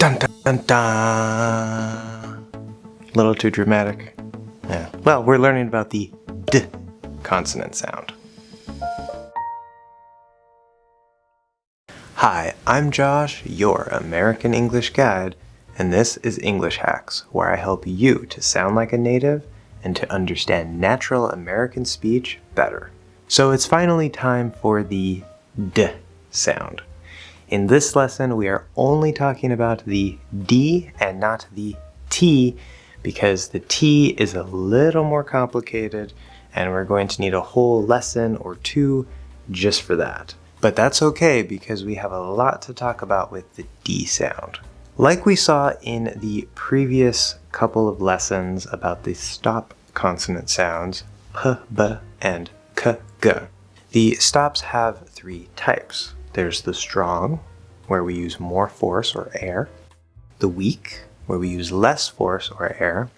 Dun dun dun dun. A little too dramatic. Yeah. Well, we're learning about the D consonant sound. Hi, I'm Josh, your American English guide, and this is English Hacks, where I help you to sound like a native and to understand natural American speech better. So it's finally time for the D sound. In this lesson, we are only talking about the D and not the T, because the T is a little more complicated and we're going to need a whole lesson or two just for that. But that's okay, because we have a lot to talk about with the D sound. Like we saw in the previous couple of lessons about the stop consonant sounds, P, B, and K, G. The stops have three types. There's the strong, where we use more force or air, the weak, where we use less force or air,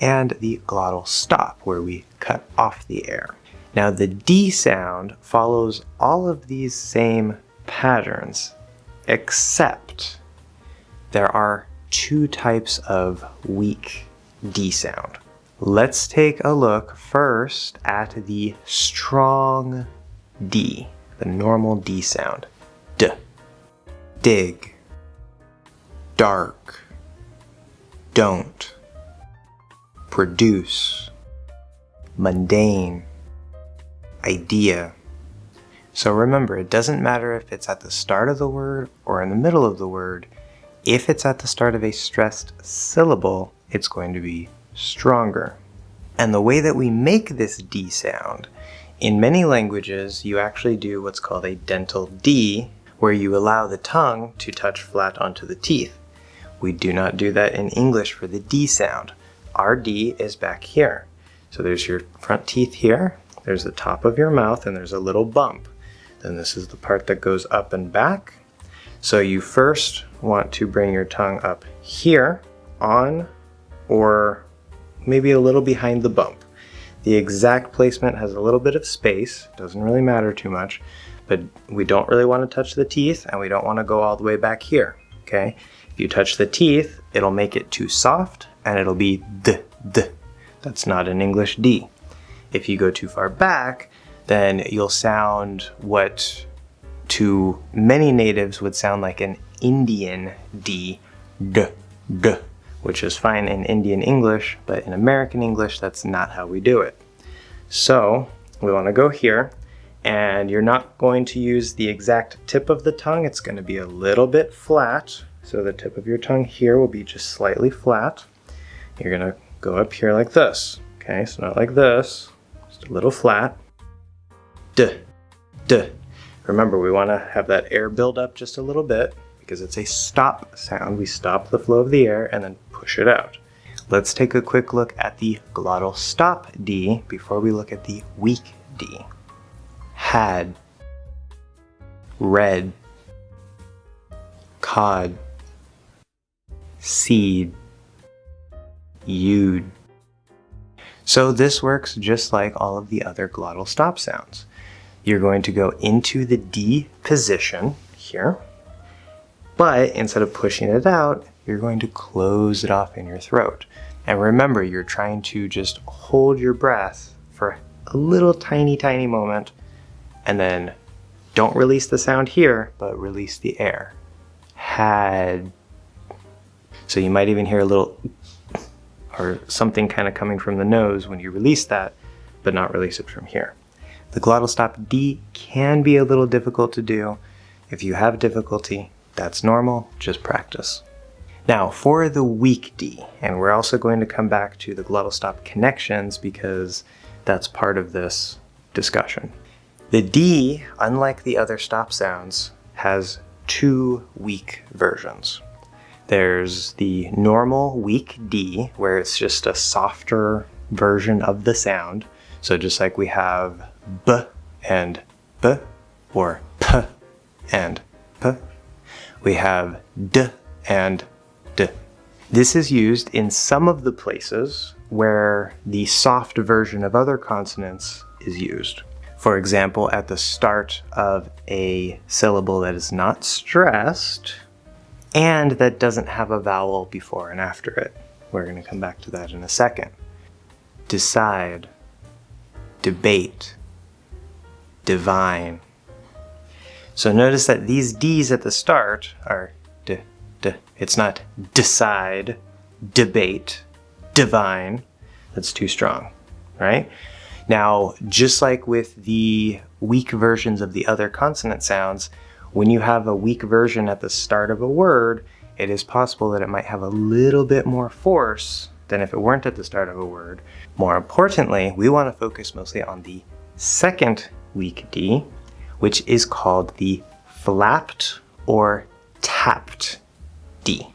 and the glottal stop, where we cut off the air. Now the D sound follows all of these same patterns, except there are two types of weak D sound. Let's take a look first at the strong D, the normal D sound. D. Dig. Dark. Don't. Produce. Mundane. Idea. So remember, it doesn't matter if it's at the start of the word or in the middle of the word. If it's at the start of a stressed syllable, it's going to be stronger. And the way that we make this D sound, in many languages, you actually do what's called a dental D, where you allow the tongue to touch flat onto the teeth. We do not do that in English for the D sound. Our D is back here. So there's your front teeth here. There's the top of your mouth, and there's a little bump. Then this is the part that goes up and back. So you first want to bring your tongue up here on, or maybe a little behind the bump. The exact placement has a little bit of space. Doesn't really matter too much, but we don't really want to touch the teeth, and we don't want to go all the way back here, okay? If you touch the teeth, it'll make it too soft, and it'll be D, D. That's not an English D. If you go too far back, then you'll sound what to many natives would sound like an Indian D, D, D, which is fine in Indian English, but in American English, that's not how we do it. So we want to go here, and you're not going to use the exact tip of the tongue. It's going to be a little bit flat. So the tip of your tongue here will be just slightly flat. You're going to go up here like this. Okay, so not like this. A little flat. D, D. Remember, we want to have that air build up just a little bit because it's a stop sound. We stop the flow of the air and then push it out. Let's take a quick look at the glottal stop D before we look at the weak D. Had. Red. Cod. Seed. You'd. So this works just like all of the other glottal stop sounds. You're going to go into the D position here, but instead of pushing it out, you're going to close it off in your throat. And remember, you're trying to just hold your breath for a little tiny, tiny moment, and then don't release the sound here, but release the air. Had. So you might even hear a little or something kind of coming from the nose when you release that, but not release it from here. The glottal stop D can be a little difficult to do. If you have difficulty, that's normal, just practice. Now for the weak D, and we're also going to come back to the glottal stop connections because that's part of this discussion. The D, unlike the other stop sounds, has two weak versions. There's the normal weak D, where it's just a softer version of the sound. So just like we have B and B, or P and P, we have D and D. This is used in some of the places where the soft version of other consonants is used. For example, at the start of a syllable that is not stressed, and that doesn't have a vowel before and after it. We're going to come back to that in a second. Decide, debate, divine. So notice that these D's at the start are d. It's not decide, debate, divine. That's too strong, right? Now, just like with the weak versions of the other consonant sounds, when you have a weak version at the start of a word, it is possible that it might have a little bit more force than if it weren't at the start of a word. More importantly, we want to focus mostly on the second weak D, which is called the flapped or tapped D.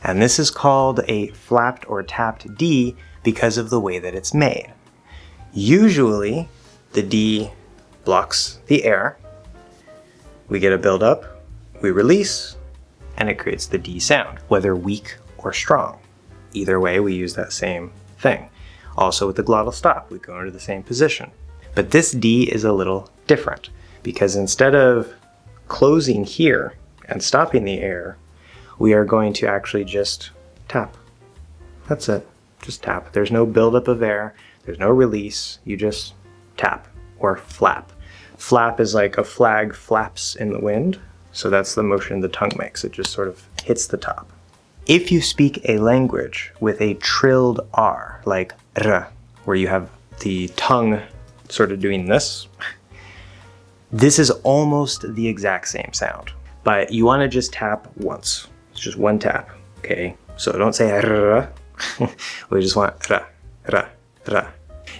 And this is called a flapped or tapped D because of the way that it's made. Usually, the D blocks the air. We get a buildup, we release, and it creates the D sound, whether weak or strong. Either way, we use that same thing. Also with the glottal stop, we go into the same position. But this D is a little different because instead of closing here and stopping the air, we are going to actually just tap. That's it, just tap. There's no buildup of air, there's no release, you just tap or flap. Flap is like a flag flaps in the wind, so that's the motion the tongue makes. It just sort of hits the top. If you speak a language with a trilled R, like R, where you have the tongue sort of doing this, this is almost the exact same sound, but you want to just tap once. It's just one tap, okay? So don't say R, we just want R, R, R.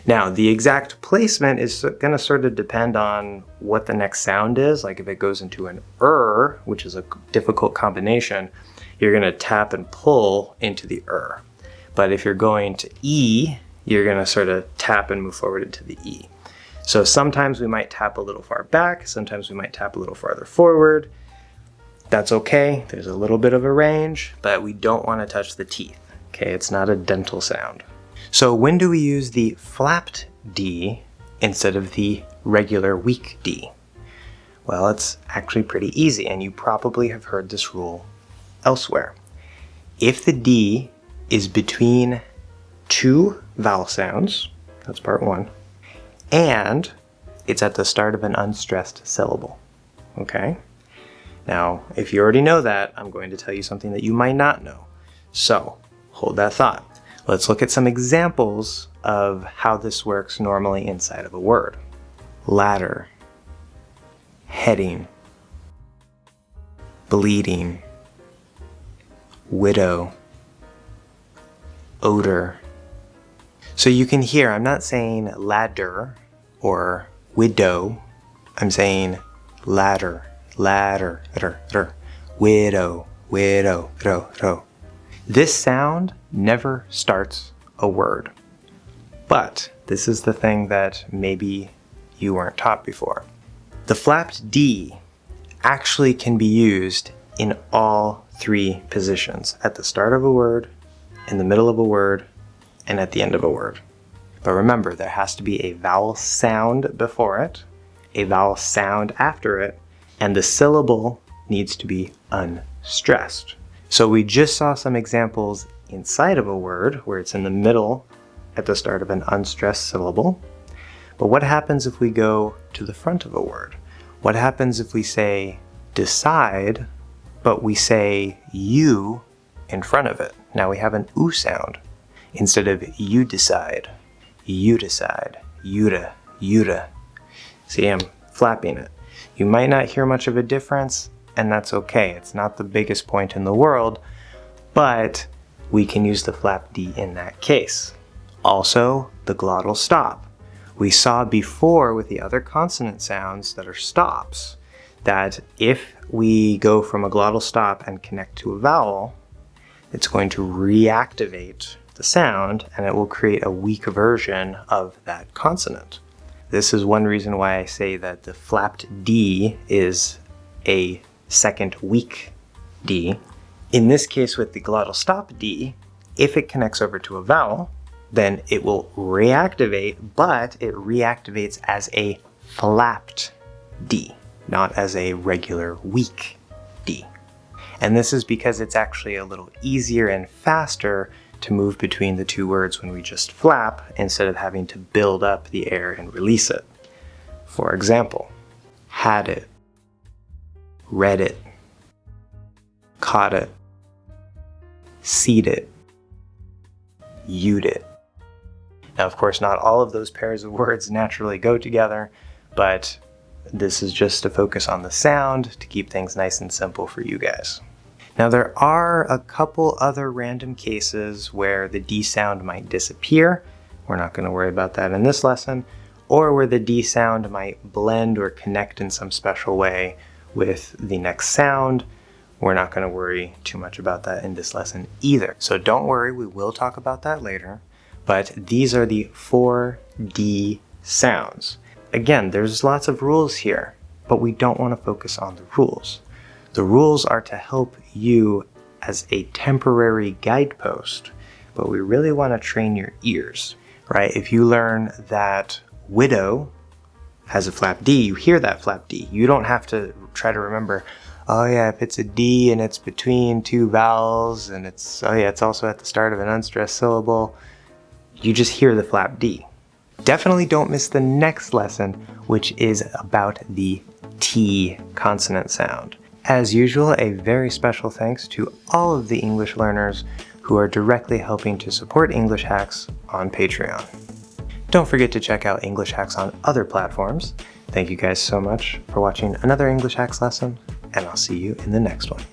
Now, the exact placement is going to sort of depend on what the next sound is. Like if it goes into an which is a difficult combination, you're going to tap and pull into the But if you're going to E, you're going to sort of tap and move forward into the E. So sometimes we might tap a little far back, sometimes we might tap a little farther forward. That's okay, there's a little bit of a range, but we don't want to touch the teeth. Okay, it's not a dental sound. So when do we use the flapped D instead of the regular weak D? Well, it's actually pretty easy, and you probably have heard this rule elsewhere. If the D is between two vowel sounds, that's part one, and it's at the start of an unstressed syllable, okay? Now, if you already know that, I'm going to tell you something that you might not know. So, hold that thought. Let's look at some examples of how this works normally inside of a word. Ladder, heading, bleeding, widow, odor. So you can hear, I'm not saying ladder or widow, I'm saying ladder, ladder, widow, widow, ro. This sound never starts a word. But this is the thing that maybe you weren't taught before. The flapped D actually can be used in all three positions, at the start of a word, in the middle of a word, and at the end of a word. But remember, there has to be a vowel sound before it, a vowel sound after it, and the syllable needs to be unstressed. So we just saw some examples inside of a word where it's in the middle at the start of an unstressed syllable. But what happens if we go to the front of a word? What happens if we say decide, but we say you in front of it? Now we have an oo sound instead of you decide, yuda, yuda. See, I'm flapping it. You might not hear much of a difference, and that's okay. It's not the biggest point in the world, but we can use the flap D in that case. Also, the glottal stop. We saw before with the other consonant sounds that are stops, that if we go from a glottal stop and connect to a vowel, it's going to reactivate the sound and it will create a weak version of that consonant. This is one reason why I say that the flapped D is a second weak D. In this case with the glottal stop D, if it connects over to a vowel, then it will reactivate, but it reactivates as a flapped D, not as a regular weak D. And this is because it's actually a little easier and faster to move between the two words when we just flap instead of having to build up the air and release it. For example, had it, read it, caught it, seed it, you'd it. Now, of course, not all of those pairs of words naturally go together, but this is just to focus on the sound to keep things nice and simple for you guys. Now, there are a couple other random cases where the D sound might disappear. We're not going to worry about that in this lesson, or where the D sound might blend or connect in some special way with the next sound. We're not going to worry too much about that in this lesson either. So don't worry, we will talk about that later. But these are the 4 D sounds. Again, there's lots of rules here, but we don't want to focus on the rules. The rules are to help you as a temporary guidepost, but we really want to train your ears, right? If you learn that widow has a flap D, you hear that flap D. You don't have to try to remember, oh yeah, if it's a D and it's between 2 vowels and it's also at the start of an unstressed syllable, you just hear the flap D. Definitely don't miss the next lesson, which is about the T consonant sound. As usual, a very special thanks to all of the English learners who are directly helping to support English Hacks on Patreon. Don't forget to check out English Hacks on other platforms. Thank you guys so much for watching another English Hacks lesson, and I'll see you in the next one.